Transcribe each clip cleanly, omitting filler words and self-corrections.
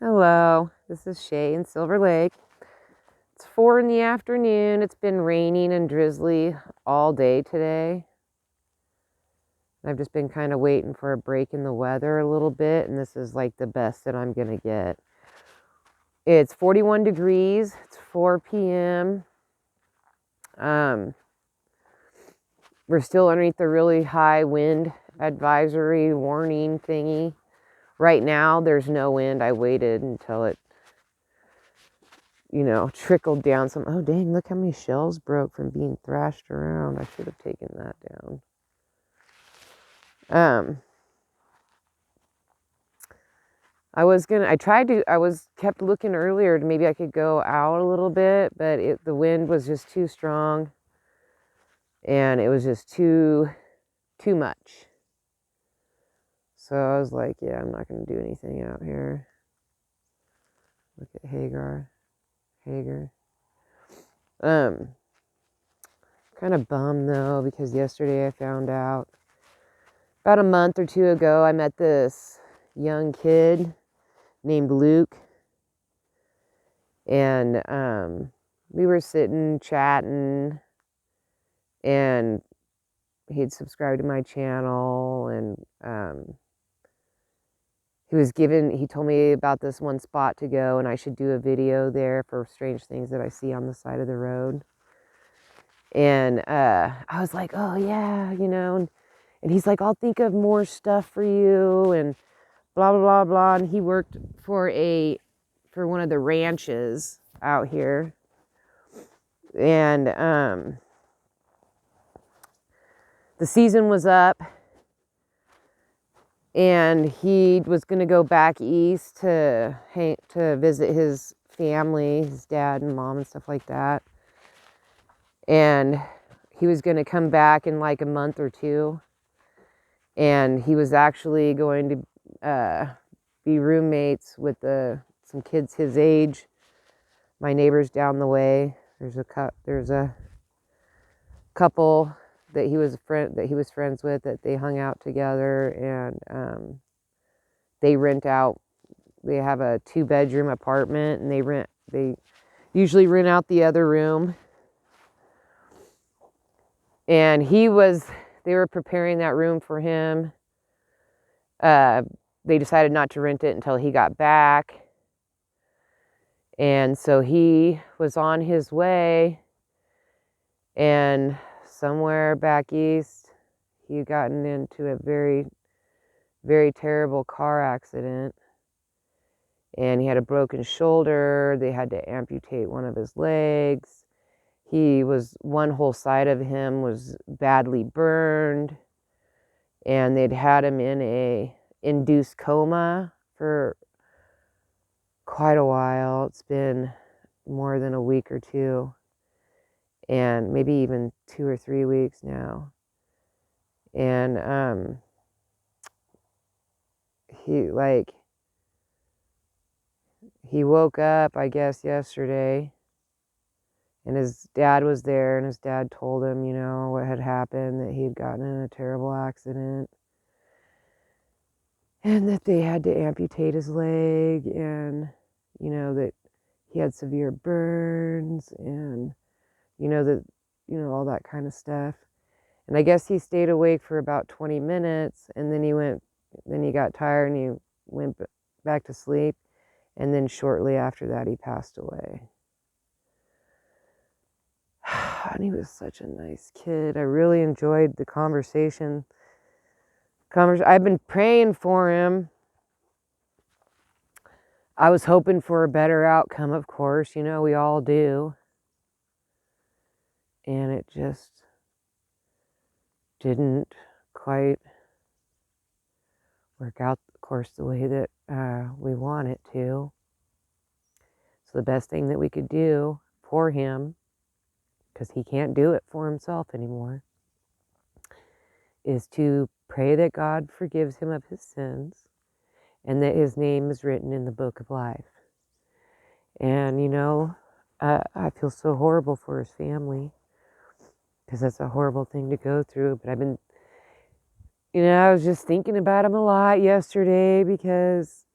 Hello, this is Shay in Silver Lake. It's 4 in the afternoon. It's been raining and drizzly all day today. I've just been kind of waiting for a break in the weather a little bit, and this is like the best that I'm gonna get. It's 41 degrees. It's 4 p.m. We're still underneath the really high wind advisory warning thingy. Right now, there's no wind. I waited until it trickled down some. Oh, dang, look how many shells broke from being thrashed around. I should have taken that down. Kept looking earlier to maybe I could go out a little bit, but the wind was just too strong and it was just too much. So I was like, yeah, I'm not going to do anything out here. Look at Hager. Kind of bummed though, because yesterday I found out about a month or two ago, I met this young kid named Luke, and we were sitting chatting, and he'd subscribed to my channel, and he told me about this one spot to go, and I should do a video there for strange things that I see on the side of the road. And I was like, oh yeah, and he's like, I'll think of more stuff for you, and blah blah blah blah. And he worked for one of the ranches out here, and the season was up, and he was going to go back east to visit his family, his dad and mom and stuff like that. And he was going to come back in like a month or two, and he was actually going to be roommates with some kids his age, my neighbors down the way. There's a couple that he was friends with, that they hung out together, and they have a 2-bedroom apartment, and they usually rent out the other room. And they were preparing that room for him. They decided not to rent it until he got back. And so he was on his way, and somewhere back east, he had gotten into a very, very terrible car accident. And he had a broken shoulder. They had to amputate one of his legs. One whole side of him was badly burned. And they'd had him in a induced coma for quite a while. It's been more than a week or two, and maybe even 2 or 3 weeks now. And he woke up, I guess, yesterday, and his dad was there, and his dad told him, what had happened, that he had gotten in a terrible accident, and that they had to amputate his leg, and that he had severe burns, and all that kind of stuff. And I guess he stayed awake for about 20 minutes, and then he got tired and he went back to sleep. And then shortly after that, he passed away. And he was such a nice kid. I really enjoyed the conversation. I've been praying for him. I was hoping for a better outcome, of course. We all do. And it just didn't quite work out, of course, the way that we want it to. So the best thing that we could do for him, because he can't do it for himself anymore, is to pray that God forgives him of his sins, and that his name is written in the book of life. And I feel so horrible for his family, because that's a horrible thing to go through. But I was just thinking about him a lot yesterday, because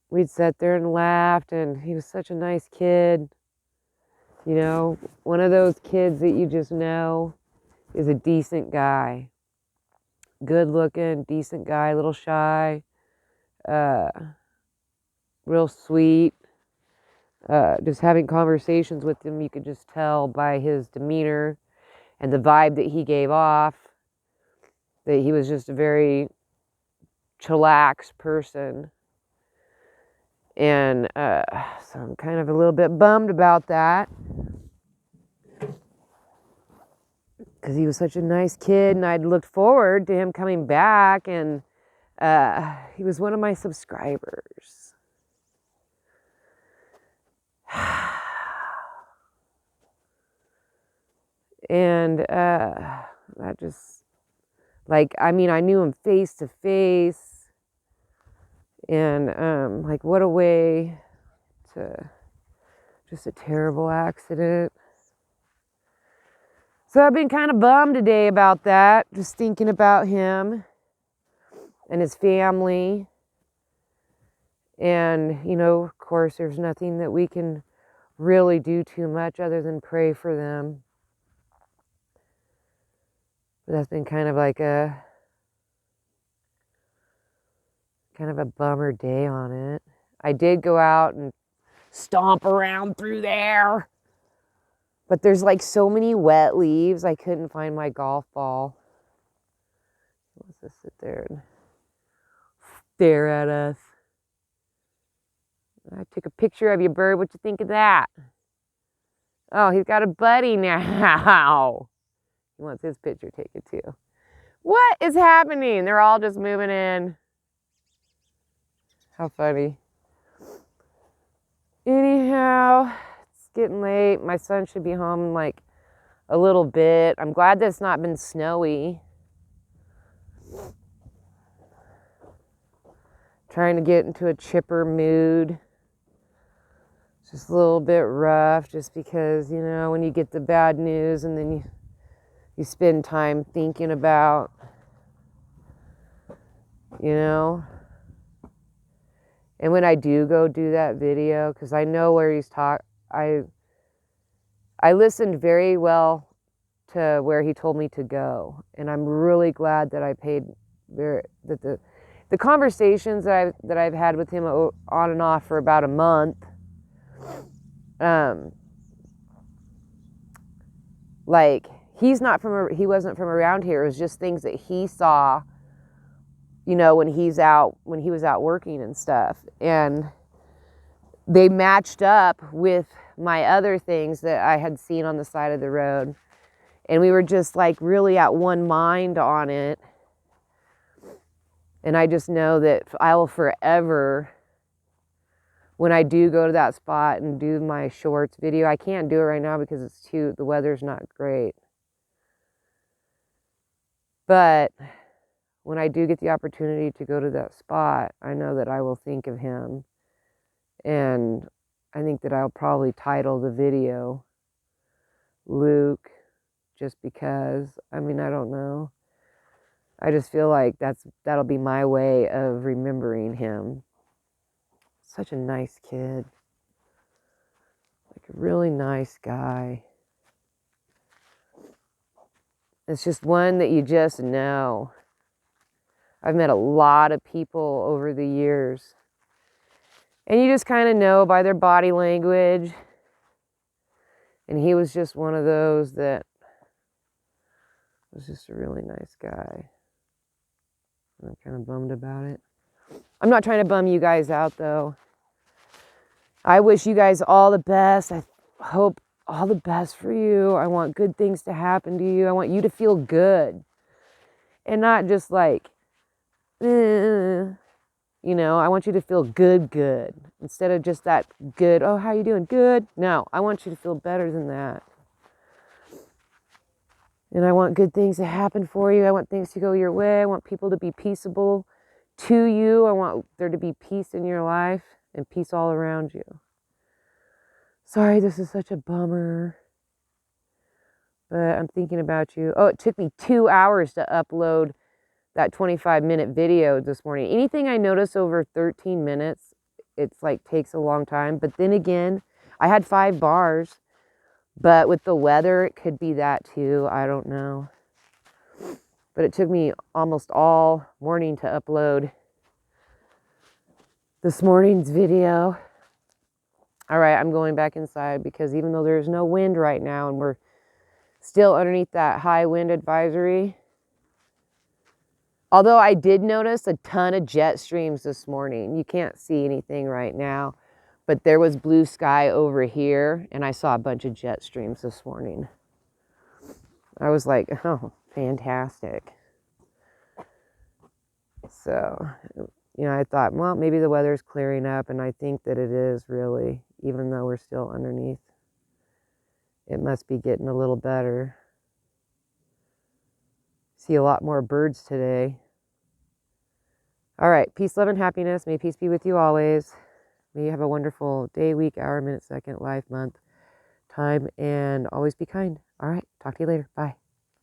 we'd sit there and laughed, and he was such a nice kid. You know, one of those kids that you just know is a decent guy. Good looking, decent guy, a little shy, real sweet. Just having conversations with him, you could just tell by his demeanor and the vibe that he gave off that he was just a very chillaxed person. And so I'm kind of a little bit bummed about that, because he was such a nice kid, and I'd looked forward to him coming back, and he was one of my subscribers. And that just, like, I mean, I knew him face to face, and like, what a way to, just a terrible accident. So I've been kind of bummed today about that, just thinking about him and his family. And, you know, of course, there's nothing that we can really do too much other than pray for them. But that's been kind of like a bummer day on it. I did go out and stomp around through there, but there's like so many wet leaves, I couldn't find my golf ball. Let's just sit there and stare at us. I took a picture of you, bird. What you think of that? Oh, he's got a buddy now. He wants his picture taken too. What is happening? They're all just moving in. How funny. Anyhow, it's getting late. My son should be home in like a little bit. I'm glad that it's not been snowy. Trying to get into a chipper mood. It's just a little bit rough, just because, you know, when you get the bad news and then you spend time thinking about, you know. And when I do go do that video, because I know where he's I listened very well to where he told me to go, and I'm really glad that I paid that the conversations that I've had with him on and off for about a month, like he wasn't from around here. It was just things that he saw, you know, when he was out working and stuff, and they matched up with my other things that I had seen on the side of the road, and we were just like really at one mind on it. And I just know that I will forever, when I do go to that spot and do my shorts video, I can't do it right now because the weather's not great. But when I do get the opportunity to go to that spot, I know that I will think of him. And I think that I'll probably title the video Luke, just because. I mean, I don't know. I just feel like that'll be my way of remembering him. Such a nice kid. Like a really nice guy. It's just one that you just know. I've met a lot of people over the years, and you just kind of know by their body language. And he was just one of those that was just a really nice guy. I'm kind of bummed about it. I'm not trying to bum you guys out, though. I wish you guys all the best. I hope all the best for you. I want good things to happen to you. I want you to feel good. And not just like, you know, I want you to feel good. Instead of just that good, oh, how you doing? Good. No, I want you to feel better than that. And I want good things to happen for you. I want things to go your way. I want people to be peaceable to you. I want there to be peace in your life and peace all around you. Sorry, this is such a bummer. But I'm thinking about you. Oh, it took me 2 hours to upload that 25-minute video this morning. Anything I notice over 13 minutes it's like takes a long time. But then again, I had 5 bars, but with the weather, it could be that too. I don't know. But it took me almost all morning to upload this morning's video. All right, I'm going back inside because even though there's no wind right now and we're still underneath that high wind advisory, although I did notice a ton of jet streams this morning. You can't see anything right now, but there was blue sky over here and I saw a bunch of jet streams this morning. I was like, oh, fantastic. So, you know, I thought, well, maybe the weather's clearing up, and I think that it is really, even though we're still underneath. It must be getting a little better. See a lot more birds today. All right, peace, love, and happiness. May peace be with you always. May you have a wonderful day, week, hour, minute, second, life, month, time, and always be kind. All right, talk to you later. Bye.